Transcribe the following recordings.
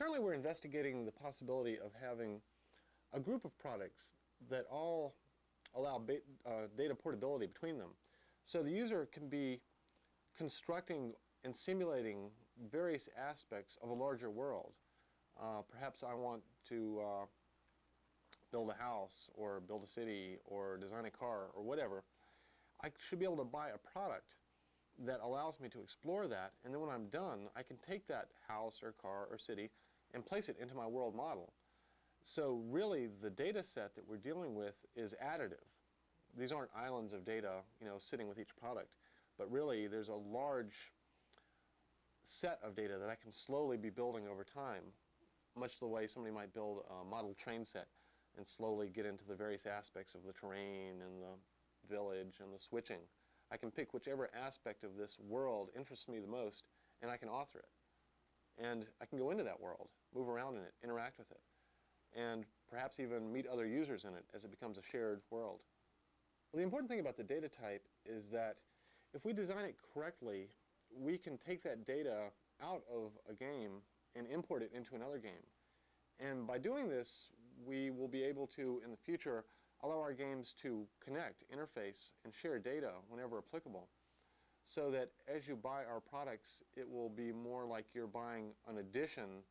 Currently we're investigating the possibility of having a group of products that all allow data portability between them. So the user can be constructing and simulating various aspects of a larger world. Perhaps I want to build a house or build a city or design a car or whatever. I should be able to buy a product that allows me to explore that, and then when I'm done I can take that house or car or city and place it into my world model. So really the data set that we're dealing with is additive. These aren't islands of data, sitting with each product, but really there's a large set of data that I can slowly be building over time, much the way somebody might build a model train set and slowly get into the various aspects of the terrain and the village and the switching. I can pick whichever aspect of this world interests me the most and I can author it. And I can go into that world, move around in it, interact with it, and perhaps even meet other users in it as it becomes a shared world. Well, the important thing about the data type is that if we design it correctly, we can take that data out of a game and import it into another game. And by doing this, we will be able to, in the future, allow our games to connect, interface, and share data whenever applicable, so that as you buy our products, it will be more like you're buying an addition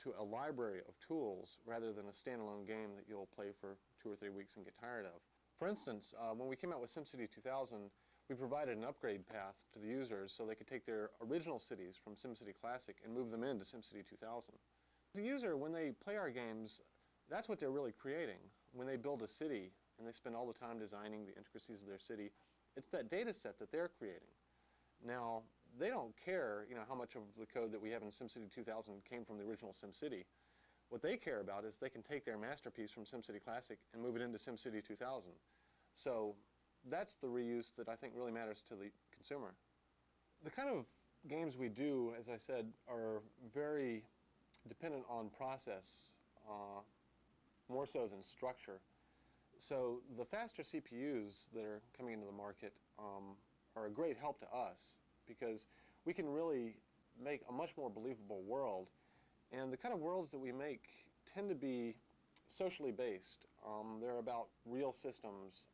to a library of tools rather than a standalone game that you'll play for 2 or 3 weeks and get tired of. For instance, when we came out with SimCity 2000, we provided an upgrade path to the users so they could take their original cities from SimCity Classic and move them into SimCity 2000. The user, when they play our games, that's what they're really creating. When they build a city and they spend all the time designing the intricacies of their city, it's that data set that they're creating. Now, they don't care, how much of the code that we have in SimCity 2000 came from the original SimCity. What they care about is they can take their masterpiece from SimCity Classic and move it into SimCity 2000. So that's the reuse that I think really matters to the consumer. The kind of games we do, as I said, are very dependent on process, more so than structure. So the faster CPUs that are coming into the market are a great help to us because we can really make a much more believable world. And the kind of worlds that we make tend to be socially based. They're about real systems,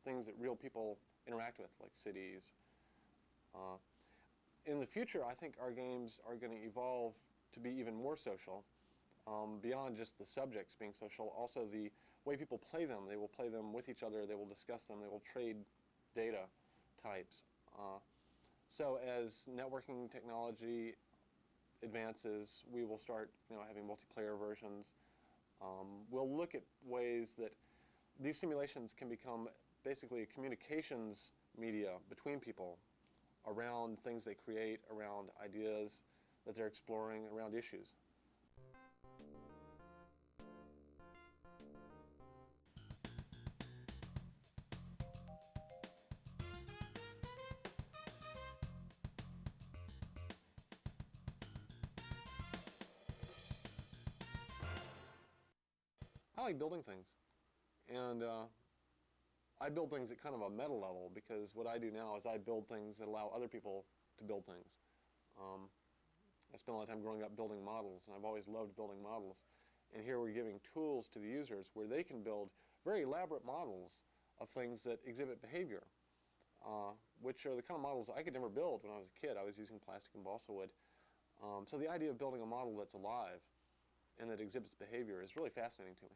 things that real people interact with, like cities. In the future, I think our games are going to evolve to be even more social, beyond just the subjects being social, also the way people play them. They will play them with each other, they will discuss them, they will trade data types. So as networking technology advances, we will start having multiplayer versions. We'll look at ways that these simulations can become basically a communications media between people around things they create, around ideas that they're exploring, around issues. I like building things, and I build things at kind of a meta level because what I do now is I build things that allow other people to build things. I spent a lot of time growing up building models, and I've always loved building models. And here we're giving tools to the users where they can build very elaborate models of things that exhibit behavior, which are the kind of models I could never build when I was a kid. I was using plastic and balsa wood. So the idea of building a model that's alive and that exhibits behavior is really fascinating to me.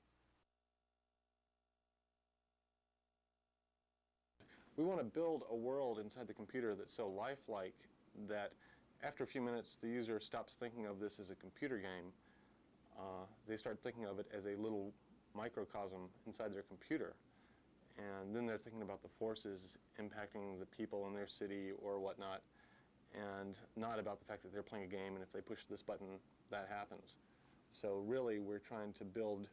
We want to build a world inside the computer that's so lifelike that after a few minutes the user stops thinking of this as a computer game. They start thinking of it as a little microcosm inside their computer. And then they're thinking about the forces impacting the people in their city or whatnot, and not about the fact that they're playing a game and if they push this button, that happens. So really we're trying to build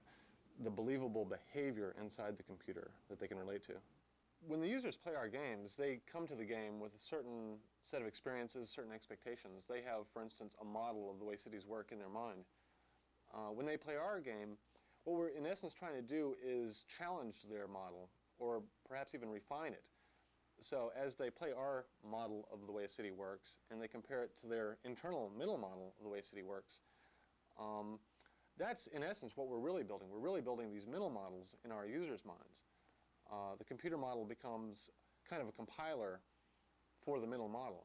the believable behavior inside the computer that they can relate to. When the users play our games, they come to the game with a certain set of experiences, certain expectations. They have, for instance, a model of the way cities work in their mind. When they play our game, what we're in essence trying to do is challenge their model, or perhaps even refine it. So as they play our model of the way a city works, and they compare it to their internal mental model of the way a city works, That's, in essence, what we're really building. We're really building these mental models in our users' minds. The computer model becomes kind of a compiler for the mental model.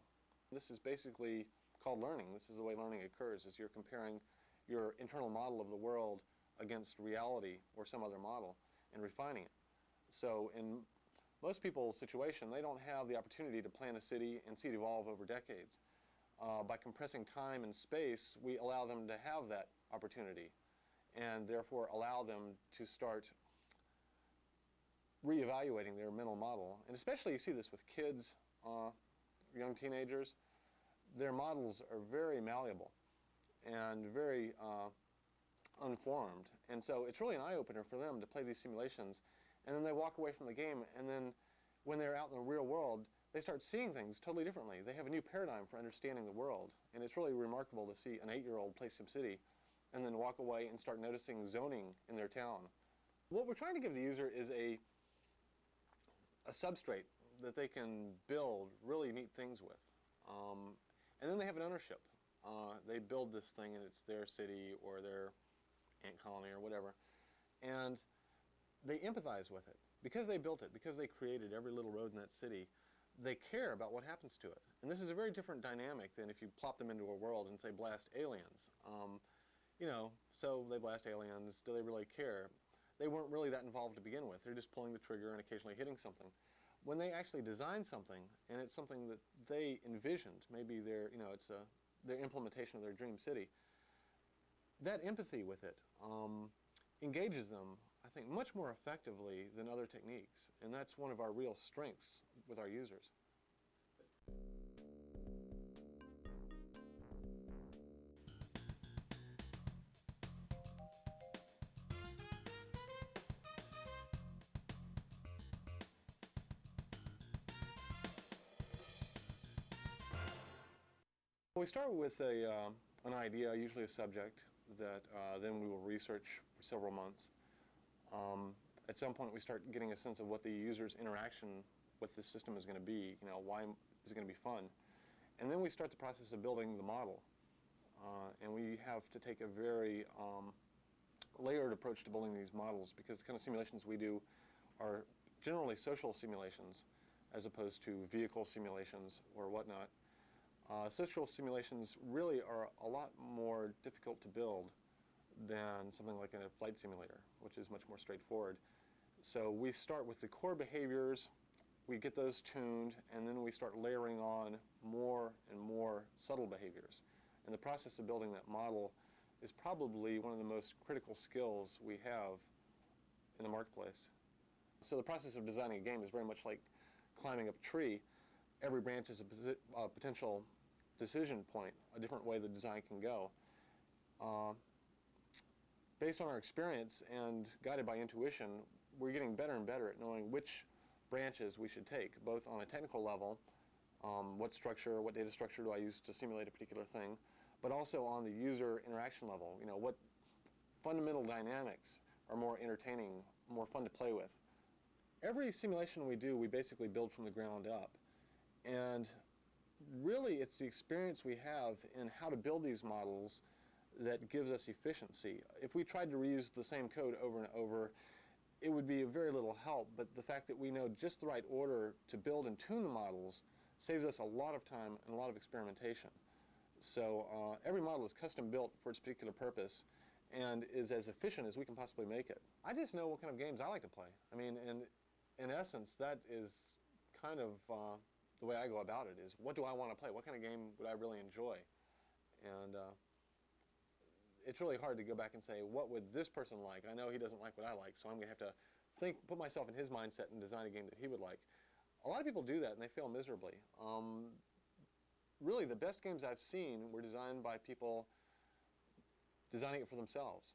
This is basically called learning. This is the way learning occurs, is you're comparing your internal model of the world against reality or some other model and refining it. So in most people's situation, they don't have the opportunity to plan a city and see it evolve over decades. By compressing time and space, we allow them to have that opportunity and therefore allow them to start reevaluating their mental model. And especially you see this with kids, young teenagers. Their models are very malleable and very unformed. And so it's really an eye-opener for them to play these simulations, and then they walk away from the game, and then when they're out in the real world, they start seeing things totally differently. They have a new paradigm for understanding the world, and it's really remarkable to see an 8-year-old play SimCity and then walk away and start noticing zoning in their town. What we're trying to give the user is a substrate that they can build really neat things with. And then they have an ownership. They build this thing and it's their city or their ant colony or whatever. And they empathize with it. Because they built it, because they created every little road in that city, they care about what happens to it. And this is a very different dynamic than if you plop them into a world and say blast aliens. You know, so they blast aliens, do they really care? They weren't really that involved to begin with. They're just pulling the trigger and occasionally hitting something. When they actually design something, and it's something that they envisioned, maybe their, you know, it's their implementation of their dream city, that empathy with it engages them, I think, much more effectively than other techniques. And that's one of our real strengths with our users. We start with an idea, usually a subject, that then we will research for several months. At some point we start getting a sense of what the user's interaction with the system is going to be, you know, why is it going to be fun. And then we start the process of building the model. And we have to take a very layered approach to building these models, because the kind of simulations we do are generally social simulations as opposed to vehicle simulations or whatnot. Social simulations really are a lot more difficult to build than something like a flight simulator, which is much more straightforward. So we start with the core behaviors, we get those tuned, and then we start layering on more and more subtle behaviors. And the process of building that model is probably one of the most critical skills we have in the marketplace. So the process of designing a game is very much like climbing up a tree. Every branch is a potential decision point, a different way the design can go. Based on our experience and guided by intuition, we're getting better and better at knowing which branches we should take, both on a technical level, what structure, what data structure do I use to simulate a particular thing, but also on the user interaction level, you know, what fundamental dynamics are more entertaining, more fun to play with. Every simulation we do, we basically build from the ground up. And really, it's the experience we have in how to build these models that gives us efficiency. If we tried to reuse the same code over and over, it would be of very little help, but the fact that we know just the right order to build and tune the models saves us a lot of time and a lot of experimentation. So every model is custom built for its particular purpose and is as efficient as we can possibly make it. I just know what kind of games I like to play. I mean, in essence, that is kind of the way I go about it, is what do I want to play? What kind of game would I really enjoy? And it's really hard to go back and say, what would this person like? I know he doesn't like what I like, so I'm going to have to put myself in his mindset and design a game that he would like. A lot of people do that and they fail miserably. Really, the best games I've seen were designed by people designing it for themselves.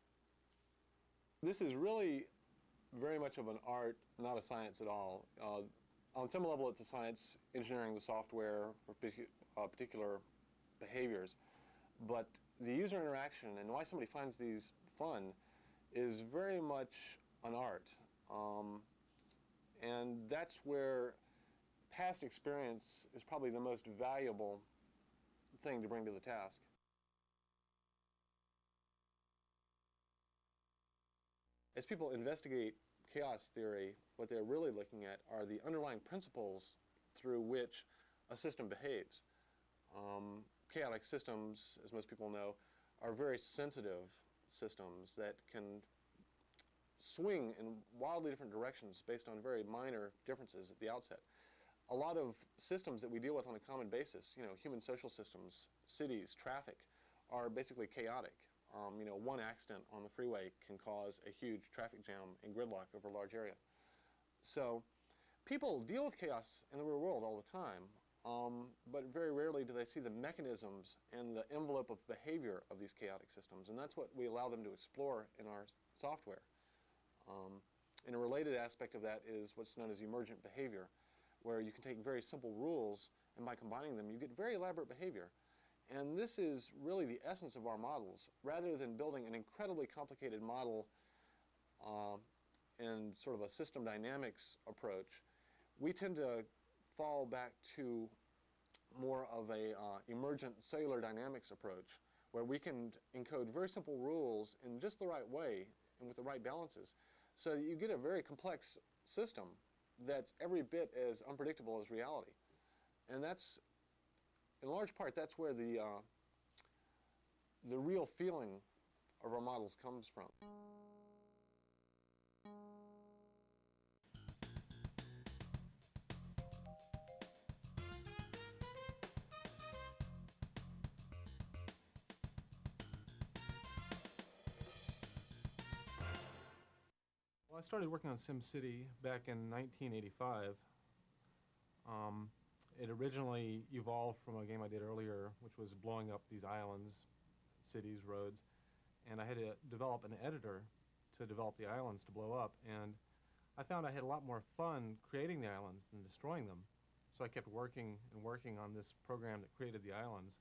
This is really very much of an art, not a science at all. On some level, it's a science, engineering the software for particular behaviors. But the user interaction and why somebody finds these fun is very much an art. And that's where past experience is probably the most valuable thing to bring to the task. As people investigate chaos theory, what they're really looking at are the underlying principles through which a system behaves. Chaotic systems, as most people know, are very sensitive systems that can swing in wildly different directions based on very minor differences at the outset. A lot of systems that we deal with on a common basis, human social systems, cities, traffic, are basically chaotic. One accident on the freeway can cause a huge traffic jam and gridlock over a large area. So people deal with chaos in the real world all the time, but very rarely do they see the mechanisms and the envelope of behavior of these chaotic systems, and that's what we allow them to explore in our software. And a related aspect of that is what's known as emergent behavior, where you can take very simple rules, and by combining them, you get very elaborate behavior. And this is really the essence of our models. Rather than building an incredibly complicated model in sort of a system dynamics approach, we tend to fall back to more of a emergent cellular dynamics approach, where we can encode very simple rules in just the right way and with the right balances. So you get a very complex system that's every bit as unpredictable as reality. And that's, in large part, that's where the real feeling of our models comes from. Well, I started working on SimCity back in 1985. It originally evolved from a game I did earlier, which was blowing up these islands, cities, roads, and I had to develop an editor to develop the islands to blow up, and I found I had a lot more fun creating the islands than destroying them. So I kept working and working on this program that created the islands,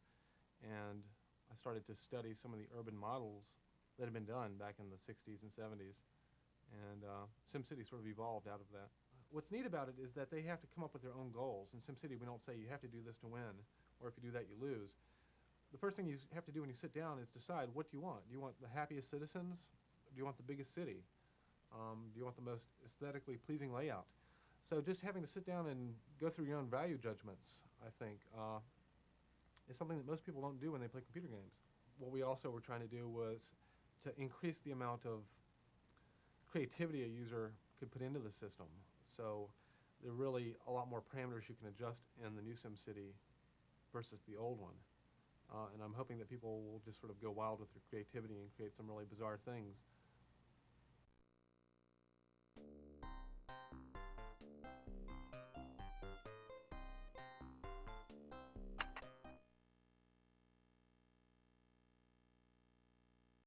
and I started to study some of the urban models that had been done back in the 60s and 70s, and SimCity sort of evolved out of that. What's neat about it is that they have to come up with their own goals. In SimCity, we don't say you have to do this to win, or if you do that, you lose. The first thing you have to do when you sit down is decide, what do you want? Do you want the happiest citizens? Do you want the biggest city? Do you want the most aesthetically pleasing layout? So just having to sit down and go through your own value judgments, I think, is something that most people don't do when they play computer games. What we also were trying to do was to increase the amount of creativity a user could put into the system. So there are really a lot more parameters you can adjust in the new SimCity versus the old one. And I'm hoping that people will just sort of go wild with their creativity and create some really bizarre things